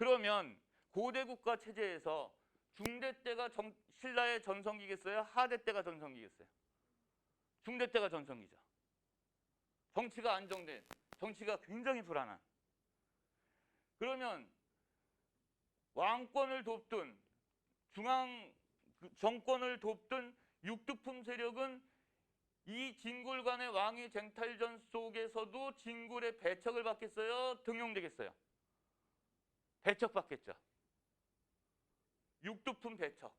그러면 고대 국가 체제에서 중대 때가 신라의 전성기겠어요? 하대 때가 전성기겠어요? 중대 때가 전성기죠. 정치가 안정된, 정치가 굉장히 불안한. 그러면 왕권을 돕든 중앙 정권을 돕든 육두품 세력은 이 진골 간의 왕위 쟁탈전 속에서도 진골의 배척을 받겠어요? 등용되겠어요? 배척받겠죠. 육두품 배척.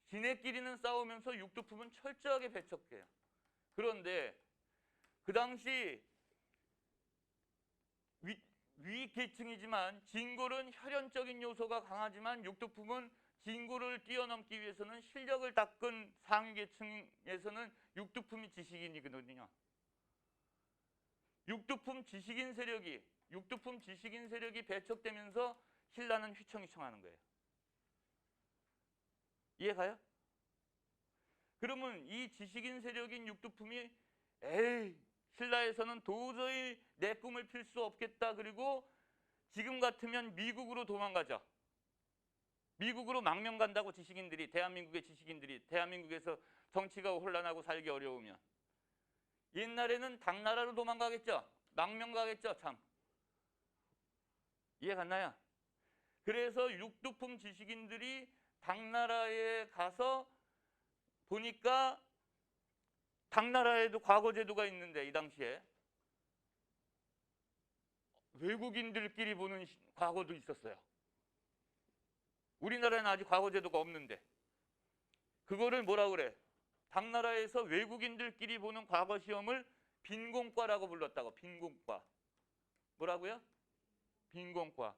지네끼리는 싸우면서 육두품은 철저하게 배척해요. 그런데 그 당시 위 계층이지만 진골은 혈연적인 요소가 강하지만 육두품은 진골을 뛰어넘기 위해서는 실력을 닦은 상위 계층에서는 육두품이 지식인이거든요. 육두품 지식인 세력이 배척되면서 신라는 휘청휘청하는 거예요. 이해가요? 그러면 이 지식인 세력인 육두품이 에이, 신라에서는 도저히 내 꿈을 필 수 없겠다. 그리고 지금 같으면 미국으로 도망가자. 미국으로 망명 간다고 지식인들이, 대한민국의 지식인들이 대한민국에서 정치가 혼란하고 살기 어려우면. 옛날에는 당나라로 도망가겠죠. 망명 가겠죠. 참. 이해 갔나요? 그래서 육두품 지식인들이 당나라에 가서 보니까 당나라에도 과거제도가 있는데 이 당시에 외국인들끼리 보는 과거도 있었어요. 우리나라에는 아직 과거제도가 없는데 그거를 뭐라 그래? 당나라에서 외국인들끼리 보는 과거 시험을 빈공과라고 불렀다고. 빈공과. 뭐라고요? 빈공과.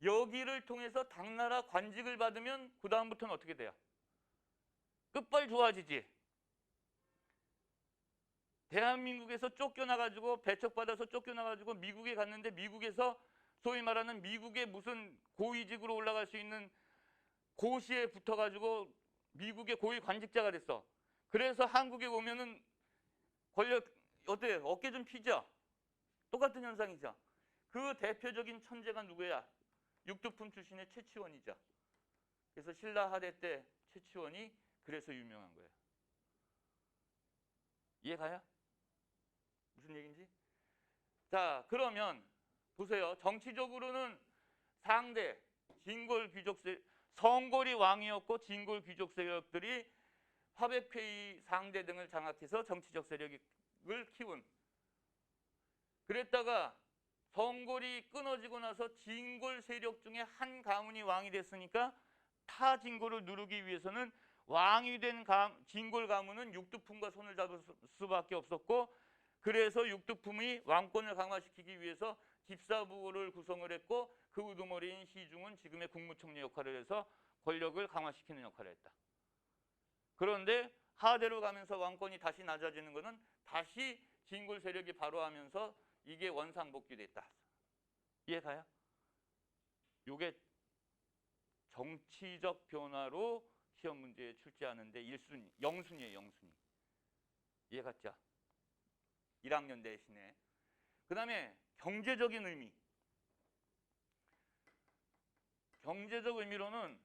여기를 통해서 당나라 관직을 받으면 그 다음부터는 어떻게 돼요? 끝발 좋아지지. 대한민국에서 쫓겨나가지고 배척받아서 쫓겨나가지고 미국에 갔는데 미국에서 소위 말하는 미국의 무슨 고위직으로 올라갈 수 있는 고시에 붙어가지고 미국의 고위 관직자가 됐어. 그래서 한국에 오면은 권력 어때요? 어깨 좀 피죠? 똑같은 현상이죠. 그 대표적인 천재가 누구야? 육두품 출신의 최치원이죠. 그래서 신라 하대 때 최치원이 그래서 유명한 거예요. 이해가요? 무슨 얘기인지? 자, 그러면 보세요. 정치적으로는 상대 진골 귀족 성골이 왕이었고 진골 귀족 세력들이 화백회의 상대 등을 장악해서 정치적 세력을 키운. 그랬다가 성골이 끊어지고 나서 진골 세력 중에 한 가문이 왕이 됐으니까 타 진골을 누르기 위해서는 왕이 된 진골 가문은 육두품과 손을 잡을 수밖에 없었고, 그래서 육두품이 왕권을 강화시키기 위해서 집사부를 구성을 했고, 그 우두머리인 시중은 지금의 국무총리 역할을 해서 권력을 강화시키는 역할을 했다. 그런데 하대로 가면서 왕권이 다시 낮아지는 것은 다시 진골 세력이 발호하면서 이게 원상복귀됐다. 이해가요? 이게 정치적 변화로 시험 문제에 출제하는데 1순위, 0순위예요. 0순위. 이해갔죠? 1학년 대신에. 그 다음에 경제적인 의미. 경제적 의미로는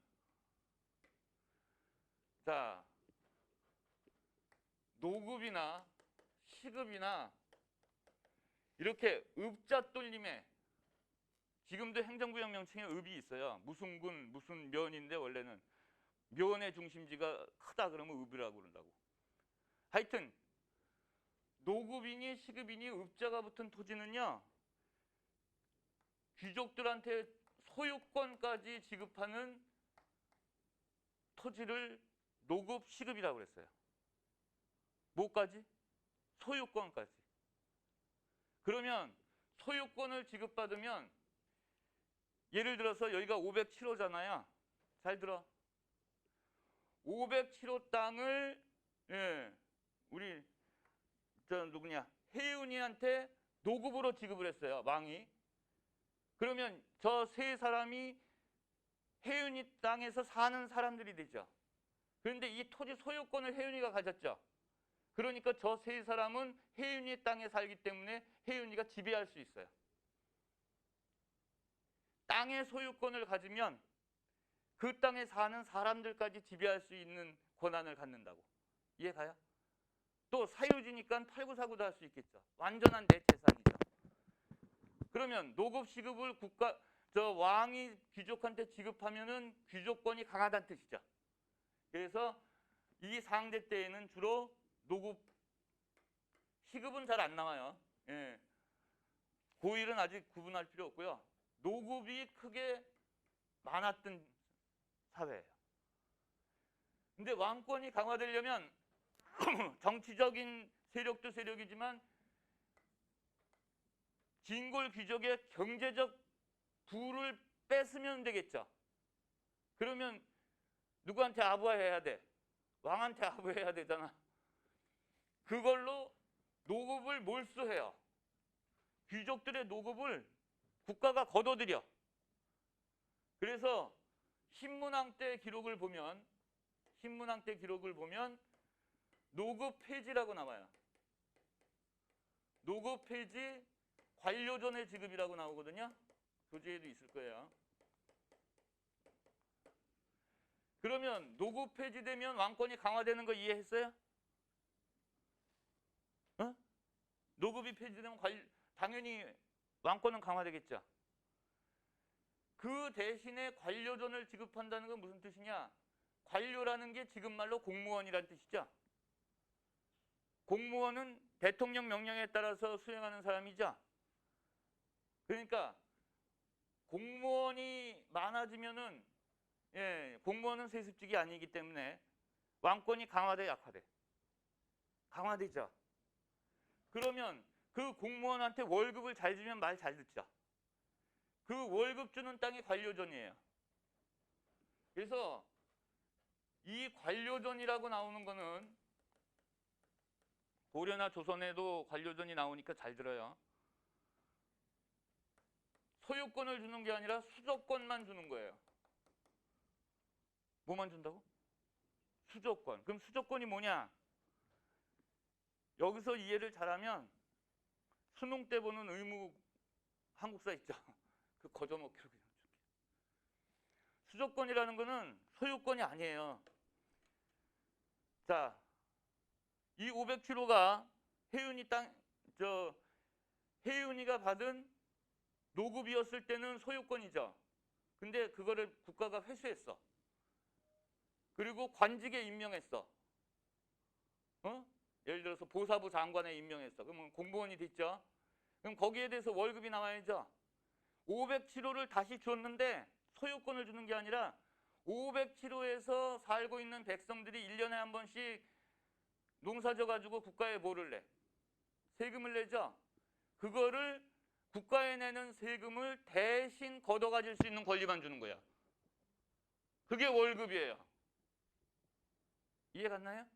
자, 노급이나 시급이나 이렇게 읍자 똘림에 지금도 행정구역 명칭에 읍이 있어요. 무슨 군, 무슨 면인데 원래는 면의 중심지가 크다 그러면 읍이라고 그런다고. 하여튼 노급이니 시급이니 읍자가 붙은 토지는요, 귀족들한테 소유권까지 지급하는 토지를 노급, 시급이라고 그랬어요. 뭐까지? 소유권까지. 그러면 소유권을 지급받으면 예를 들어서 여기가 507호잖아요. 잘 들어. 507호 땅을 우리 저 누구냐? 혜윤이한테 노급으로 지급을 했어요. 왕이. 그러면 저 세 사람이 혜윤이 땅에서 사는 사람들이 되죠. 그런데 이 토지 소유권을 혜윤이가 가졌죠. 그러니까 저 세 사람은 혜윤이 땅에 살기 때문에 혜윤이가 지배할 수 있어요. 땅의 소유권을 가지면 그 땅에 사는 사람들까지 지배할 수 있는 권한을 갖는다고. 이해가요? 또 사유지니까 팔고 사고도 할 수 있겠죠. 완전한 내 재산이죠. 그러면 노급 시급을 왕이 귀족한테 지급하면은 귀족권이 강하다는 뜻이죠. 그래서 이 상대 때에는 주로 노급 시급은 잘 안 나와요. 예. 고일은 아직 구분할 필요 없고요. 노급이 크게 많았던 사회예요. 근데 왕권이 강화되려면 정치적인 세력도 세력이지만 진골 귀족의 경제적 부를 뺏으면 되겠죠. 그러면 누구한테 아부해야 돼? 왕한테 아부해야 되잖아. 그걸로 노급을 몰수해요. 귀족들의 노급을 국가가 걷어들여. 그래서 신문왕 때 기록을 보면 노급 폐지라고 나와요. 노급 폐지 관료전의 지급이라고 나오거든요. 교재에도 있을 거예요. 그러면 노급 폐지되면 왕권이 강화되는 거 이해했어요? 어? 노급이 폐지되면 당연히 왕권은 강화되겠죠. 그 대신에 관료전을 지급한다는 건 무슨 뜻이냐? 관료라는 게 지금 말로 공무원이라는 뜻이죠. 공무원은 대통령 명령에 따라서 수행하는 사람이죠. 그러니까 공무원이 많아지면은 공무원은 세습직이 아니기 때문에 왕권이 강화돼 약화돼? 강화되죠. 그러면 그 공무원한테 월급을 잘 주면 말 잘 듣죠. 그 월급 주는 땅이 관료전이에요. 그래서 이 관료전이라고 나오는 거는 고려나 조선에도 관료전이 나오니까 잘 들어요. 소유권을 주는 게 아니라 수조권만 주는 거예요. 뭐만 준다고? 수조권. 그럼 수조권이 뭐냐? 여기서 이해를 잘하면 수능 때 보는 의무 한국사 있죠. 그 거저먹기로 그냥 줄게. 수조권이라는 거는 소유권이 아니에요. 자, 이 500kg가 혜윤이가 받은 노급이었을 때는 소유권이죠. 근데 그거를 국가가 회수했어. 그리고 관직에 임명했어. 예를 들어서 보사부 장관에 임명했어. 그러면 공무원이 됐죠. 그럼 거기에 대해서 월급이 나와야죠. 500kg를 다시 줬는데 소유권을 주는 게 아니라 500kg에서 살고 있는 백성들이 1년에 한 번씩 농사져 가지고 국가에 뭐를 내? 세금을 내죠. 그거를 국가에 내는 세금을 대신 걷어가질 수 있는 권리만 주는 거야. 그게 월급이에요. 이해 갔나요?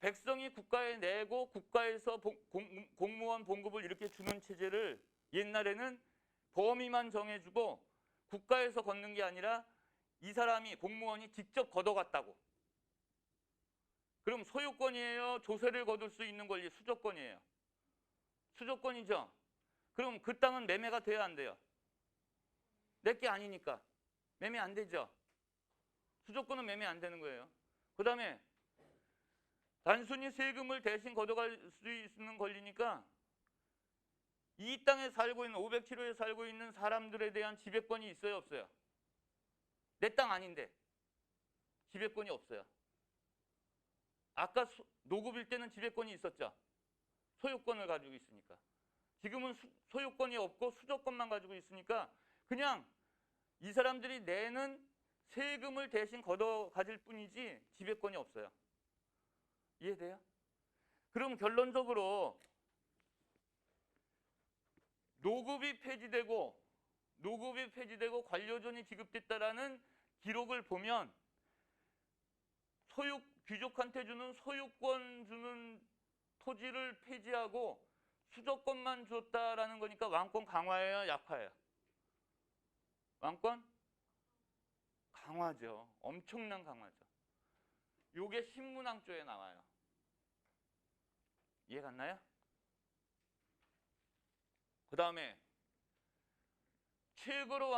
백성이 국가에 내고 국가에서 공무원 봉급을 이렇게 주는 체제를 옛날에는 범위만 정해주고 국가에서 걷는 게 아니라 이 사람이 공무원이 직접 걷어갔다고. 그럼 소유권이에요? 조세를 거둘 수 있는 권리 수조권이에요. 수조권이죠. 그럼 그 땅은 매매가 돼야 안 돼요? 내게 아니니까 매매 안 되죠. 수조권은 매매 안 되는 거예요. 그 다음에 단순히 세금을 대신 걷어갈 수 있는 권리니까 이 땅에 살고 있는 500km에 살고 있는 사람들에 대한 지배권이 있어요, 없어요? 내 땅 아닌데 지배권이 없어요. 아까 노급일 때는 지배권이 있었죠. 소유권을 가지고 있으니까. 지금은 소유권이 없고 수조권만 가지고 있으니까 그냥 이 사람들이 내는 세금을 대신 걷어 가질 뿐이지 지배권이 없어요. 이해돼요? 그럼 결론적으로 노급이 폐지되고 관료전이 지급됐다라는 기록을 보면 귀족한테 주는 소유권 주는 토지를 폐지하고 수조권만 줬다라는 거니까 왕권 강화예요, 약화예요? 왕권? 강화죠. 엄청난 강화죠. 요게 신문왕조에 나와요. 이해 갔나요? 그 다음에 최고로